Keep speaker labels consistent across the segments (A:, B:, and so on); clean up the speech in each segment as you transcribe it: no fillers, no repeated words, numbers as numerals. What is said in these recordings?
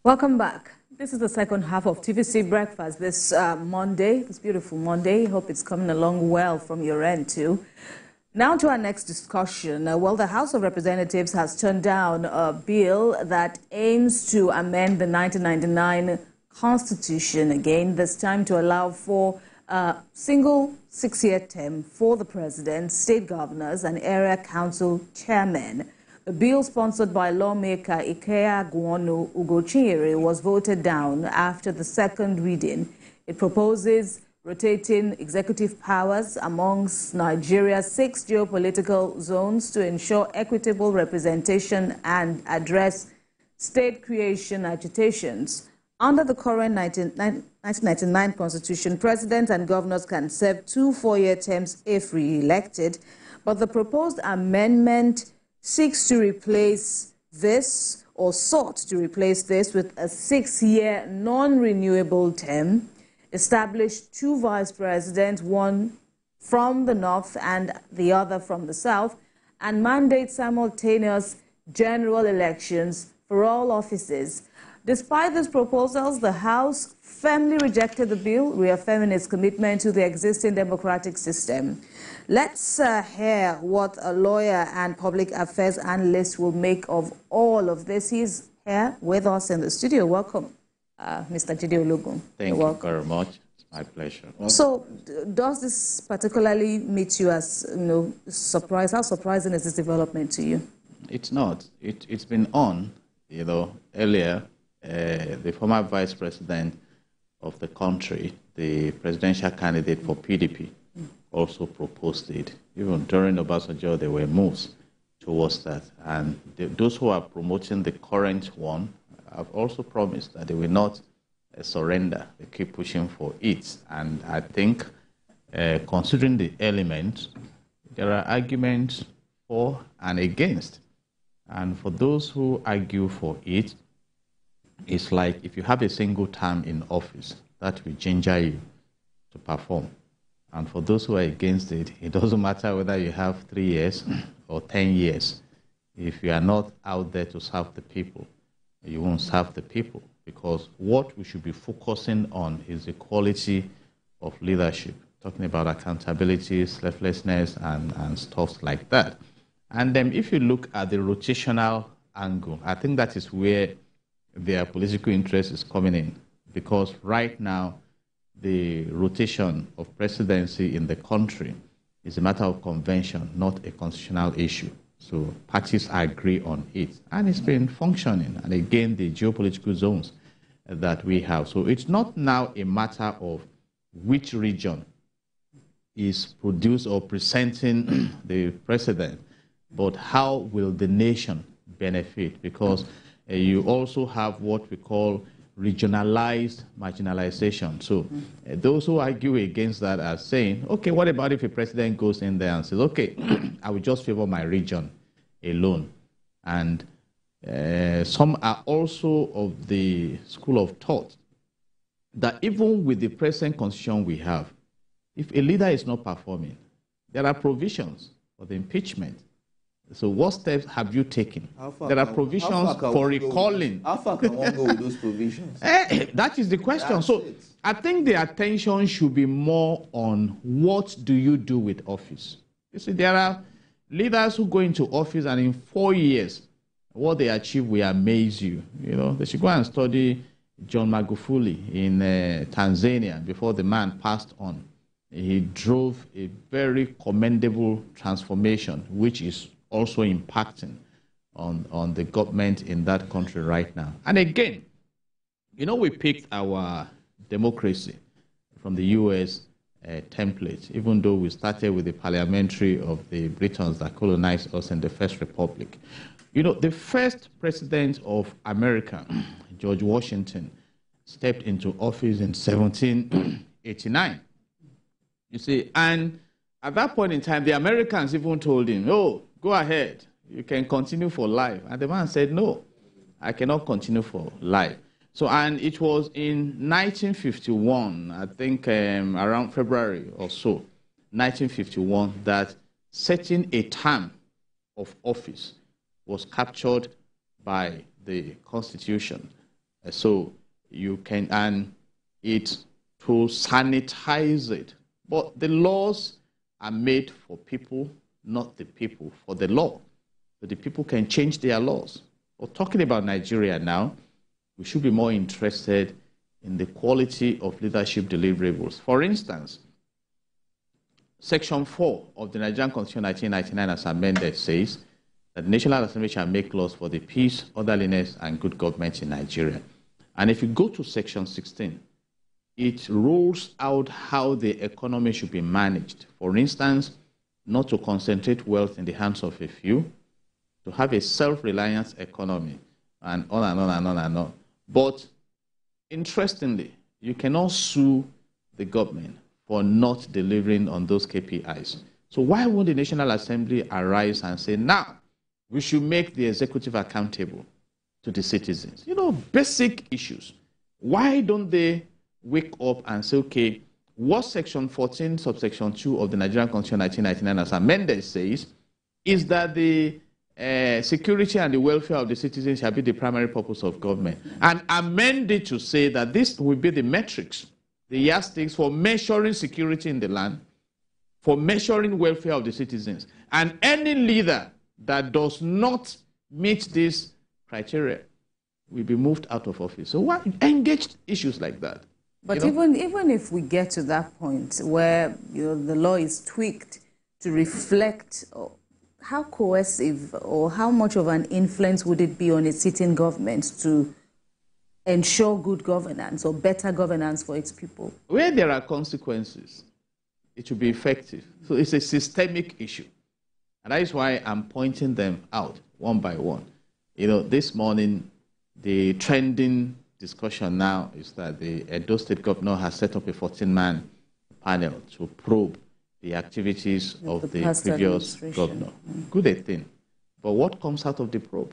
A: Welcome back. This is the second half of TVC Breakfast this Monday, this beautiful Monday. Hope it's coming along well from your end too. Now to our next discussion. Well, the House of Representatives has turned down a bill that aims to amend the 1999 Constitution again, this time to allow for a single 6-year term for the president, state governors, and area council chairmen. The bill, sponsored by lawmaker Ikea Guono Ugochinyere, was voted down after the second reading. It proposes rotating executive powers amongst Nigeria's 6 geopolitical zones to ensure equitable representation and address state creation agitations. Under the current 1999 Constitution, presidents and governors can serve 2 4-year terms if re-elected, but the proposed amendment seeks to replace this, or sought to replace this, with a 6-year non-renewable term, establish 2 vice presidents, one from the north and the other from the south, and mandate simultaneous general elections for all offices. Despite these proposals, the House firmly rejected the bill, reaffirming its commitment to the existing democratic system. Let's hear what a lawyer and public affairs analyst will make of all of this. He's here with us in the studio. Welcome, Mr. Jide Ologun.
B: Thank you very much. It's my pleasure.
A: So, does this particularly meet you as, surprised? How surprising is this development to you?
B: It's not. It's been on, earlier. The former vice president of the country, the presidential candidate for PDP, also proposed it. Even during Obasanjo, there were moves towards that. And those who are promoting the current one have also promised that they will not surrender. They keep pushing for it. And I think, considering the elements, there are arguments for and against. And for those who argue for it, it's like if you have a single term in office, that will ginger you to perform. And for those who are against it, it doesn't matter whether you have 3 years or 10 years. If you are not out there to serve the people, you won't serve the people. Because what we should be focusing on is the quality of leadership, talking about accountability, selflessness, and stuff like that. And then if you look at the rotational angle, I think that is where their political interest is coming in. Because right now, the rotation of presidency in the country is a matter of convention, not a constitutional issue. So parties agree on it. And it's been functioning. And again, the geopolitical zones that we have. So it's not now a matter of which region is produced or presenting the president, but how will the nation benefit? Because you also have what we call regionalized marginalization. So those who argue against that are saying, okay, what about if a president goes in there and says, okay, I will just favor my region alone? And some are also of the school of thought that even with the present constitution we have, if a leader is not performing, there are provisions for the impeachment. So what steps have you taken? There are provisions for recalling.
C: How far can one go with those provisions?
B: That is the question. So I think the attention should be more on what do you do with office. You see, there are leaders who go into office and in 4 years, what they achieve will amaze you. They should go and study John Magufuli in Tanzania before the man passed on. He drove a very commendable transformation, which is also impacting on the government in that country right now. And again, we picked our democracy from the US template, even though we started with the parliamentary of the Britons that colonized us in the First Republic. The first president of America, George Washington, stepped into office in 1789. You see, and at that point in time, the Americans even told him, oh, go ahead, you can continue for life. And the man said, no, I cannot continue for life. So, and it was in 1951, I think around February or so, 1951, that setting a term of office was captured by the Constitution So you can, and it to sanitize it. But the laws are made for people, not the people for the law. So the people can change their laws. But talking about Nigeria now, we should be more interested in the quality of leadership deliverables. For instance, Section 4 of the Nigerian Constitution 1999 as amended says that the National Assembly shall make laws for the peace, orderliness, and good government in Nigeria. And if you go to Section 16, it rolls out how the economy should be managed. For instance, not to concentrate wealth in the hands of a few, to have a self-reliance economy, and on and on and on and on. But interestingly, you cannot sue the government for not delivering on those KPIs. So why won't the National Assembly arise and say, now, we should make the executive accountable to the citizens? You know, basic issues. Why don't they wake up and say, okay, what Section 14, subsection 2 of the Nigerian Constitution 1999 as amended says is that the security and the welfare of the citizens shall be the primary purpose of government, and amend it to say that this will be the metrics, the yardsticks for measuring security in the land, for measuring welfare of the citizens. And any leader that does not meet these criteria will be moved out of office. So why engage issues like that?
A: But even if we get to that point where the law is tweaked to reflect, how coercive or how much of an influence would it be on a sitting government to ensure good governance or better governance for its people?
B: Where there are consequences, it will be effective. So it's a systemic issue. And that is why I'm pointing them out one by one. This morning, the trending discussion now is that the Edo State governor has set up a 14-man panel to probe the activities of the previous governor. Good a thing. But what comes out of the probe?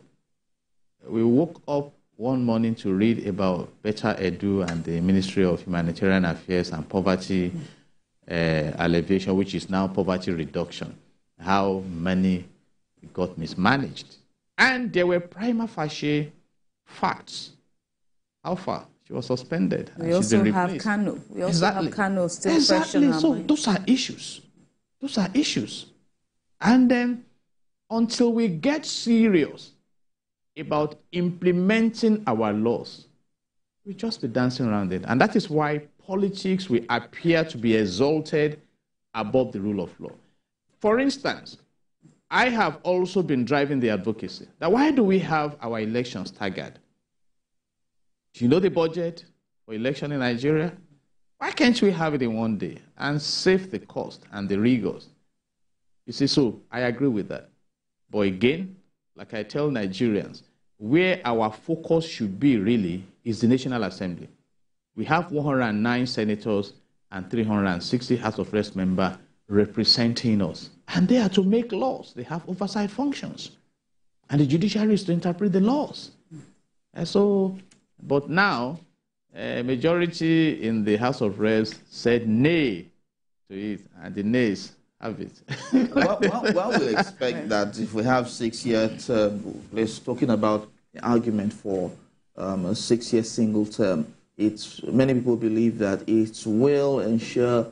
B: We woke up one morning to read about Better Edu and the Ministry of Humanitarian Affairs and Poverty Alleviation, which is now poverty reduction, how many got mismanaged. And there were prima facie facts. How far? She was suspended.
A: We also have Kano. We also have Kano still fresh in our
B: So
A: mind.
B: those are issues. Those are issues. And then until we get serious about implementing our laws, we just be dancing around it. And that is why politics will appear to be exalted above the rule of law. For instance, I have also been driving the advocacy that why do we have our elections staggered? Do you know the budget for election in Nigeria? Why can't we have it in one day and save the cost and the rigors? You see, so I agree with that. But again, like I tell Nigerians, where our focus should be really is the National Assembly. We have 109 senators and 360 House of Reps members representing us. And they are to make laws. They have oversight functions. And the judiciary is to interpret the laws. And so, but now, a majority in the House of Reps said nay to it, and the nays have it.
C: Well, we expect that if we have 6-year term, let's talking about the argument for a 6-year single term, many people believe that it will ensure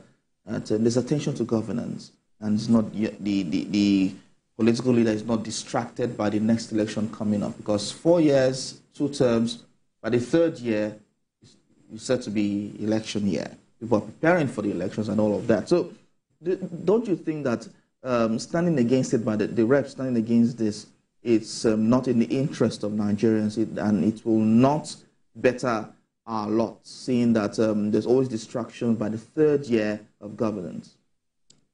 C: that there's attention to governance, and it's not the political leader is not distracted by the next election coming up, because 4 years, 2 terms, by the 3rd year, it's said to be election year. People are preparing for the elections and all of that. So don't you think that standing against it by the reps, standing against this, it's not in the interest of Nigerians, and it will not better our lot, seeing that there's always distraction by the 3rd year of governance?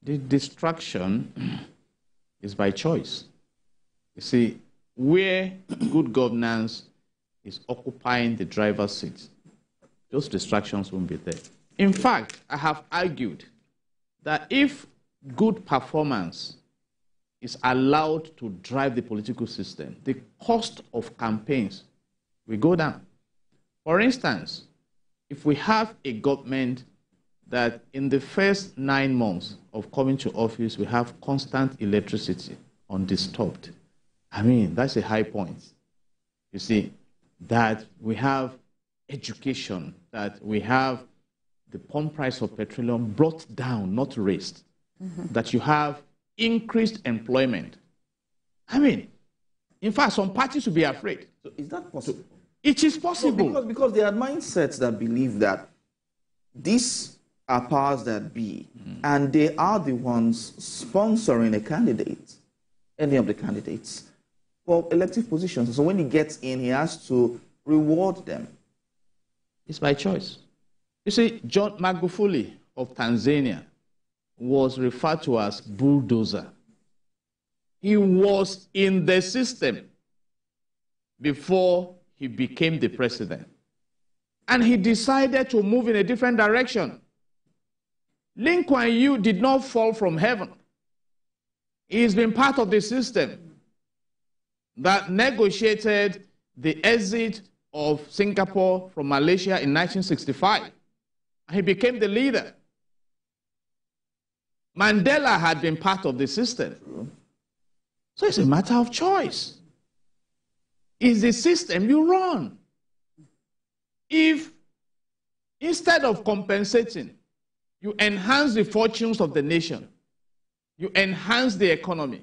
B: The distraction is by choice. You see, where good governance is occupying the driver's seat, those distractions won't be there. In fact, I have argued that if good performance is allowed to drive the political system, the cost of campaigns will go down. For instance, if we have a government that in the first 9 months of coming to office, we have constant electricity undisturbed, I mean, that's a high point. You see, that we have education, that we have the pump price of petroleum brought down, not raised, that you have increased employment. I mean, in fact, some parties will be afraid.
C: So is that possible?
B: It is possible.
C: No, because there are mindsets that believe that these are powers that be, and they are the ones sponsoring a candidate, any of the candidates, for elective positions. So when he gets in, he has to reward them.
B: It's by choice. You see, John Magufuli of Tanzania was referred to as bulldozer. He was in the system before he became the president. And he decided to move in a different direction. Lee Kuan Yew did not fall from heaven. He's been part of the system that negotiated the exit of Singapore from Malaysia in 1965. He became the leader. Mandela had been part of the system. So it's a matter of choice. It's the system you run. If instead of compensating, you enhance the fortunes of the nation, you enhance the economy,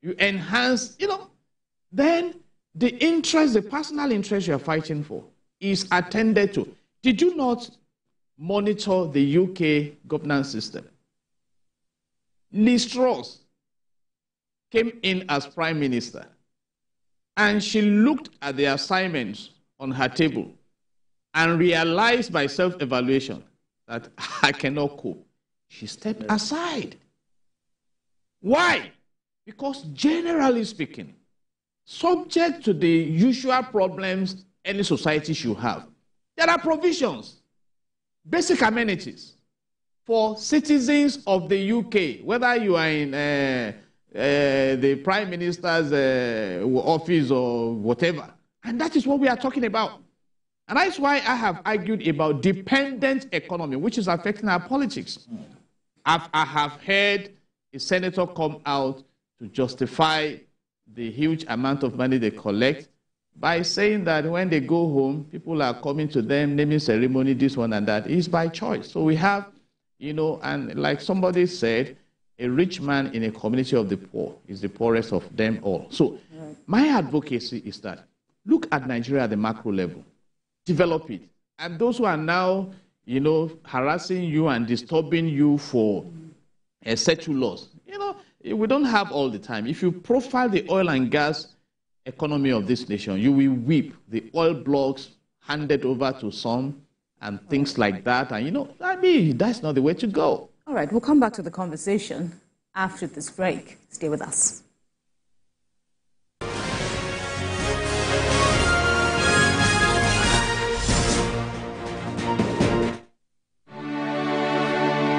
B: you enhance, then the interest, the personal interest you're fighting for is attended to. Did you not monitor the UK governance system? Liz Truss came in as Prime Minister, and she looked at the assignments on her table and realized by self-evaluation that I cannot cope. She stepped aside. Why? Because generally speaking, subject to the usual problems any society should have, there are provisions, basic amenities for citizens of the UK, whether you are in the Prime Minister's office or whatever. And that is what we are talking about. And that's why I have argued about dependent economy, which is affecting our politics. I have heard a senator come out to justify the huge amount of money they collect by saying that when they go home, people are coming to them, naming ceremony, this one and that. It's by choice. So we have, and like somebody said, a rich man in a community of the poor is the poorest of them all. So my advocacy is that look at Nigeria at the macro level, develop it. And those who are now, harassing you and disturbing you for settled laws, we don't have all the time. If you profile the oil and gas economy of this nation, you will weep. The oil blocks handed over to some and things like that. And, that's not the way to go.
A: All right, we'll come back to the conversation after this break. Stay with us.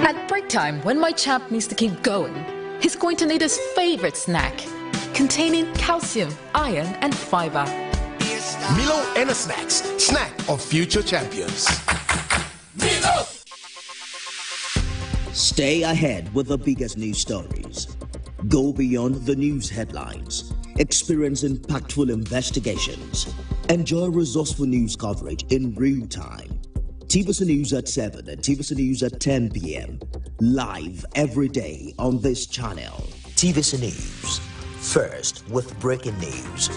D: At break time, when my champ needs to keep going, he's going to need his favorite snack, containing calcium, iron, and fiber.
E: Milo Energy Snacks, snack of future champions. Milo!
F: Stay ahead with the biggest news stories. Go beyond the news headlines. Experience impactful investigations. Enjoy resourceful news coverage in real time. TVC News at 7 and TVC News at 10 p.m. Live every day on this channel. TVC News. First with breaking news.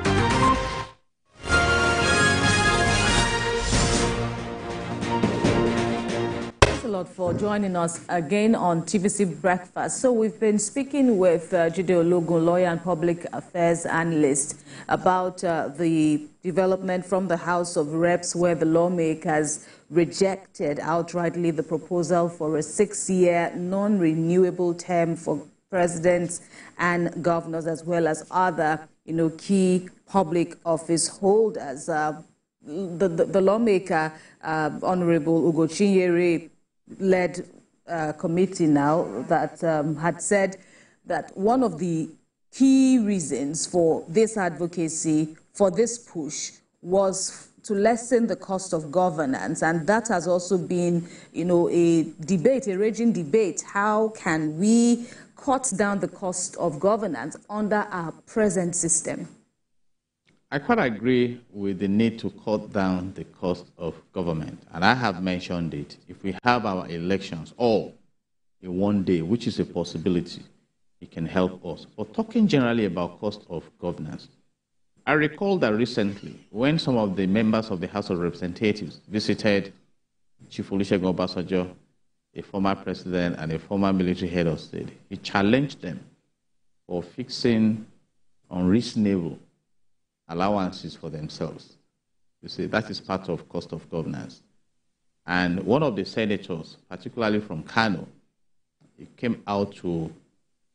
A: Thanks a lot for joining us again on TVC Breakfast. So we've been speaking with Jide Ologun, lawyer and public affairs analyst, about the development from the House of Reps, where the lawmakers rejected outrightly the proposal for a 6-year non-renewable term for presidents and governors, as well as other, key public office holders. The lawmaker, Honorable Ugo Chinyere, led committee now that had said that one of the key reasons for this advocacy, for this push, was to lessen the cost of governance. And that has also been, a debate, a raging debate. How can we cut down the cost of governance under our present system?
B: I quite agree with the need to cut down the cost of government. And I have mentioned it. If we have our elections all in one day, which is a possibility, it can help us. But talking generally about cost of governance, I recall that recently, when some of the members of the House of Representatives visited Chief Olusegun Obasanjo, a former president and a former military head of state, he challenged them for fixing unreasonable allowances for themselves. You see, that is part of cost of governance. And one of the senators, particularly from Kano, he came out to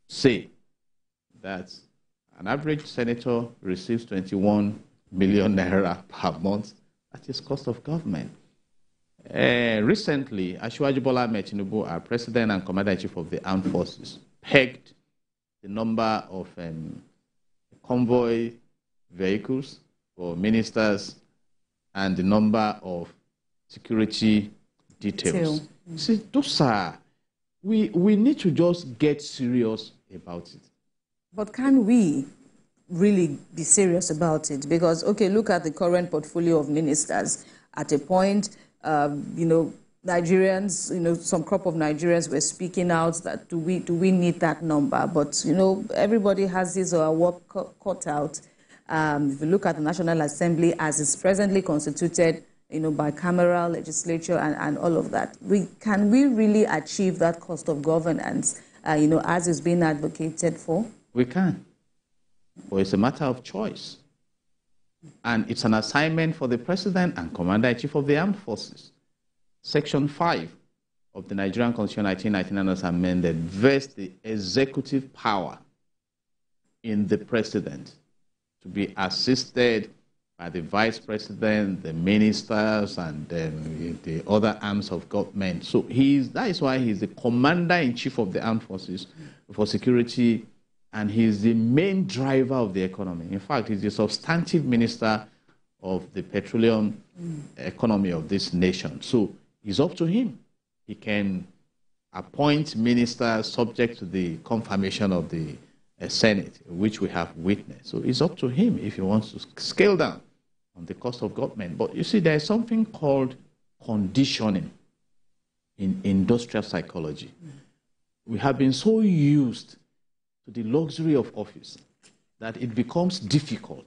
B: say that an average senator receives 21 million naira per month. That is cost of government. Recently, Asiwaju Bola Ahmed Tinubu, our president and commander-in-chief of the armed forces, pegged the number of convoy vehicles for ministers and the number of security details. See, those are, we need to just get serious about it.
A: But can we really be serious about it? Because, okay, look at the current portfolio of ministers. At a point, Nigerians, some crop of Nigerians were speaking out that do we need that number? But, everybody has his work cut out. If you look at the National Assembly as it's presently constituted, bicameral legislature and all of that, can we really achieve that cost of governance, as is being advocated for?
B: We can. But it's a matter of choice. And it's an assignment for the President and Commander-in-Chief of the Armed Forces. Section 5 of the Nigerian Constitution 1999 as amended vests the executive power in the President to be assisted by the Vice President, the ministers, and the other arms of government. So that is why he's the Commander-in-Chief of the Armed Forces for security, and he's the main driver of the economy. In fact, he's the substantive minister of the petroleum economy of this nation. So it's up to him. He can appoint ministers subject to the confirmation of the Senate, which we have witnessed. So it's up to him if he wants to scale down on the cost of government. But you see, there's something called conditioning in industrial psychology. We have been so used to the luxury of office that it becomes difficult,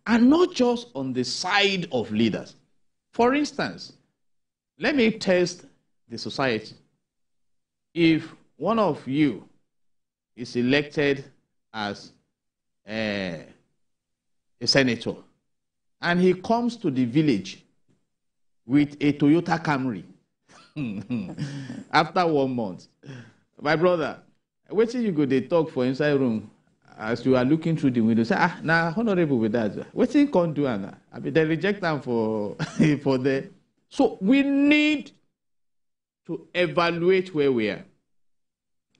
B: and not just on the side of leaders. For instance, let me test the society. If one of you is elected as a senator, and he comes to the village with a Toyota Camry after 1 month, my brother, wait till you go, they talk for inside room as you are looking through the window. Say, now honorable with that. What you can't do, Anna? I mean, they reject them for the. So we need to evaluate where we are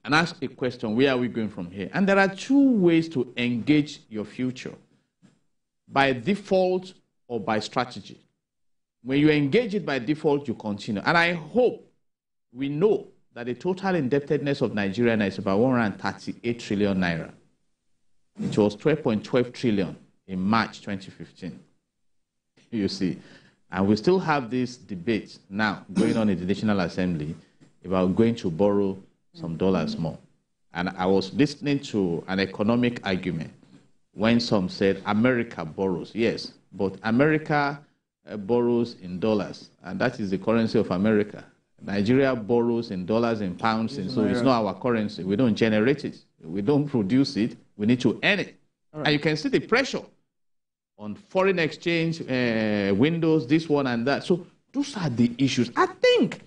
B: and ask a question: where are we going from here? And there are two ways to engage your future: by default or by strategy. When you engage it by default, you continue. And I hope we know that the total indebtedness of Nigeria is about 138 trillion naira. It was 12.12 trillion in March 2015. You see, and we still have this debate now going on in the National Assembly about going to borrow some dollars more. And I was listening to an economic argument when some said America borrows. Yes, but America borrows in dollars, and that is the currency of America. Nigeria borrows in dollars and pounds, and so it's not our currency. We don't generate it. We don't produce it. We need to earn it. Right. And you can see the pressure on foreign exchange windows, this one and that. So those are the issues. I think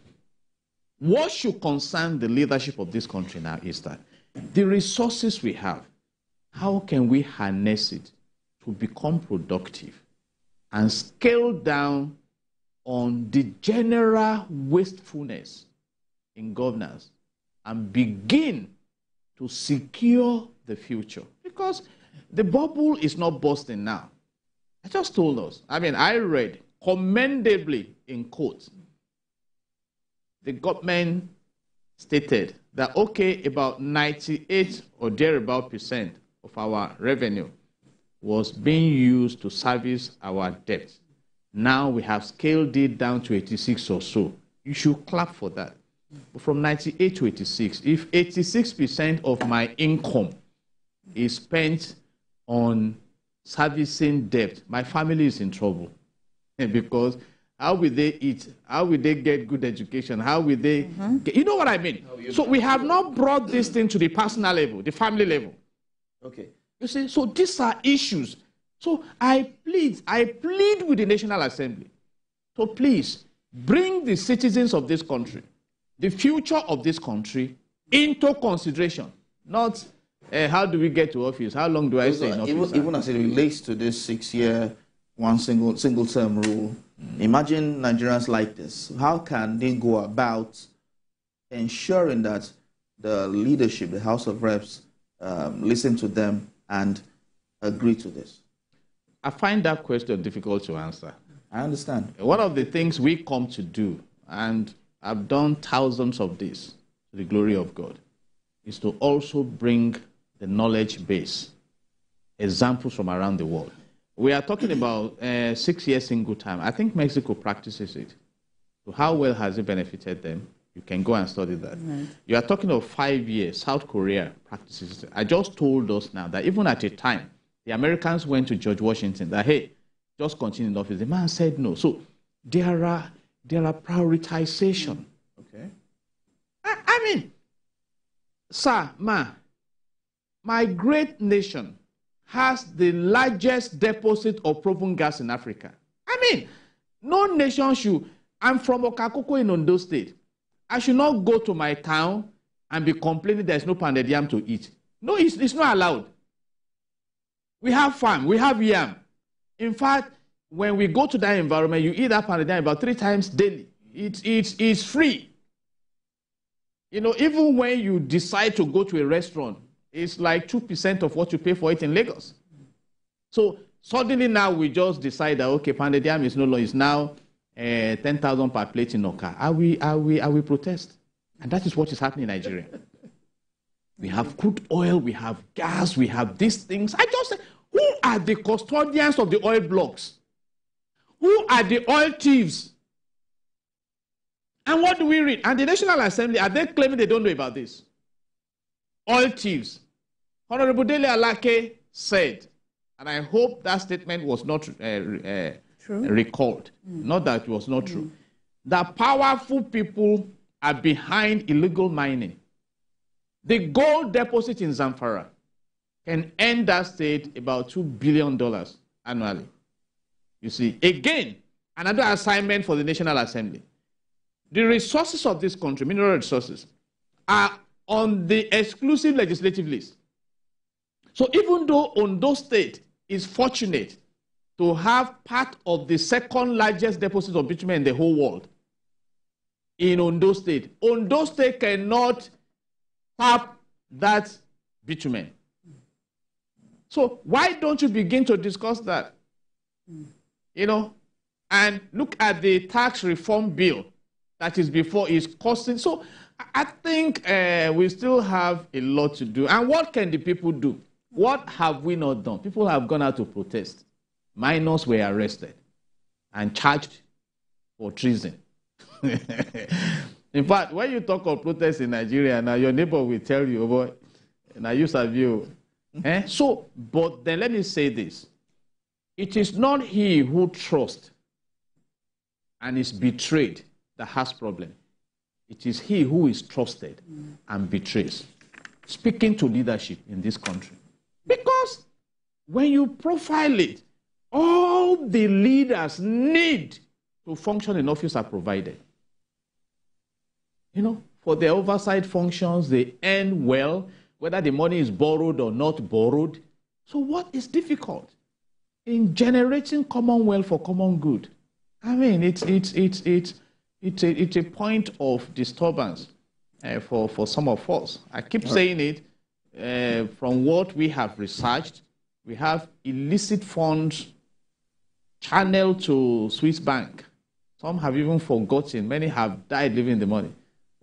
B: what should concern the leadership of this country now is that the resources we have, how can we harness it to become productive and scale down on the general wastefulness in governance and begin to secure the future? Because the bubble is not bursting now. I just told us. I mean, I read commendably in quotes. The government stated that, okay, about 98 or thereabout % of our revenue was being used to service our debt. Now we have scaled it down to 86 or so. You should clap for that. But from 98 to 86, if 86% of my income is spent on servicing debt, my family is in trouble. Because how will they eat? How will they get good education? How will they get, you know what I mean? So we have not brought this thing to the personal level, the family level.
C: Okay.
B: You see, so these are issues. So I plead with the National Assembly. So please, bring the citizens of this country, the future of this country, into consideration. Not how do we get to office? How long do I stay in office?
C: Even as it relates to this 6-year, one single term rule, imagine Nigerians like this. How can they go about ensuring that the leadership, the House of Reps, listen to them and agree to this?
B: I find that question difficult to answer.
C: I understand.
B: One of the things we come to do, and I've done thousands of this to the glory of God, is to also bring the knowledge base, examples from around the world. We are talking about 6-year single term. I think Mexico practices it. So how well has it benefited them? You can go and study that. Right. You are talking of 5 years. South Korea practices it. I just told us now that even at a time, the Americans went to George Washington that, hey, just continue in office. The man said no. So there are prioritization.
C: Okay.
B: I mean, sir, my great nation has the largest deposit of proven gas in Africa. I mean, no nation should. I'm from Okakoko in Ondo State. I should not go to my town and be complaining there's no pounded yam to eat. No, it's not allowed. We have farm, we have yam. In fact, when we go to that environment, you eat that pounded yam about 3 times daily. It's free. You know, even when you decide to go to a restaurant, it's like 2% of what you pay for it in Lagos. So suddenly now we just decide that, okay, pounded yam is no longer, it's now 10,000 per plate in Oka. I will protest. And that is what is happening in Nigeria. We have crude oil, we have gas, we have these things. I just say, who are the custodians of the oil blocks? Who are the oil thieves? And what do we read? And the National Assembly, are they claiming they don't know about this? Oil thieves. Honorable Dele Alake said, and I hope that statement was not recalled, not that it was not true, that powerful people are behind illegal mining. The gold deposit in Zamfara can earn that state about $2 billion annually. You see, again, another assignment for the National Assembly. The resources of this country, mineral resources, are on the exclusive legislative list. So even though Ondo State is fortunate to have part of the second largest deposit of bitumen in the whole world in Ondo State cannot tap that bitumen. So why don't you begin to discuss that? You know, and look at the tax reform bill that is before is costing. So I think we still have a lot to do. And what can the people do? What have we not done? People have gone out to protest. Minors were arrested and charged for treason. In fact, when you talk of protests in Nigeria, now your neighbor will tell you, boy, now you serve you. So, but then let me say this. It is not he who trusts and is betrayed that has problem. It is he who is trusted and betrays. Speaking to leadership in this country. Because when you profile it, all the leaders need to function in office are provided. You know, for their oversight functions, they earn well, whether the money is borrowed or not borrowed. So what is difficult in generating commonwealth for common good? I mean, it's a point of disturbance for some of us. I keep saying it. From what we have researched, we have illicit funds channeled to Swiss bank. Some have even forgotten. Many have died leaving the money.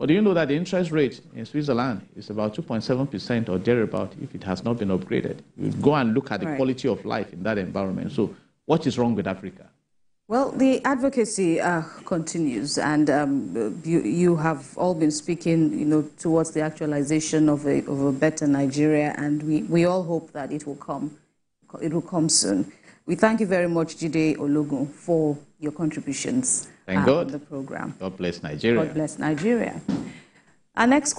B: But do you know that the interest rate in Switzerland is about 2.7% or thereabout if it has not been upgraded? You go and look at the quality of life in that environment. So what is wrong with Africa?
A: Well, the advocacy continues, and you have all been speaking, towards the actualization of a better Nigeria, and we all hope that it will come. It will come soon. We thank you very much, Jide Ologun, for your contributions
B: Thank God.
A: on the program.
B: God bless Nigeria.
A: God bless Nigeria. Our next question.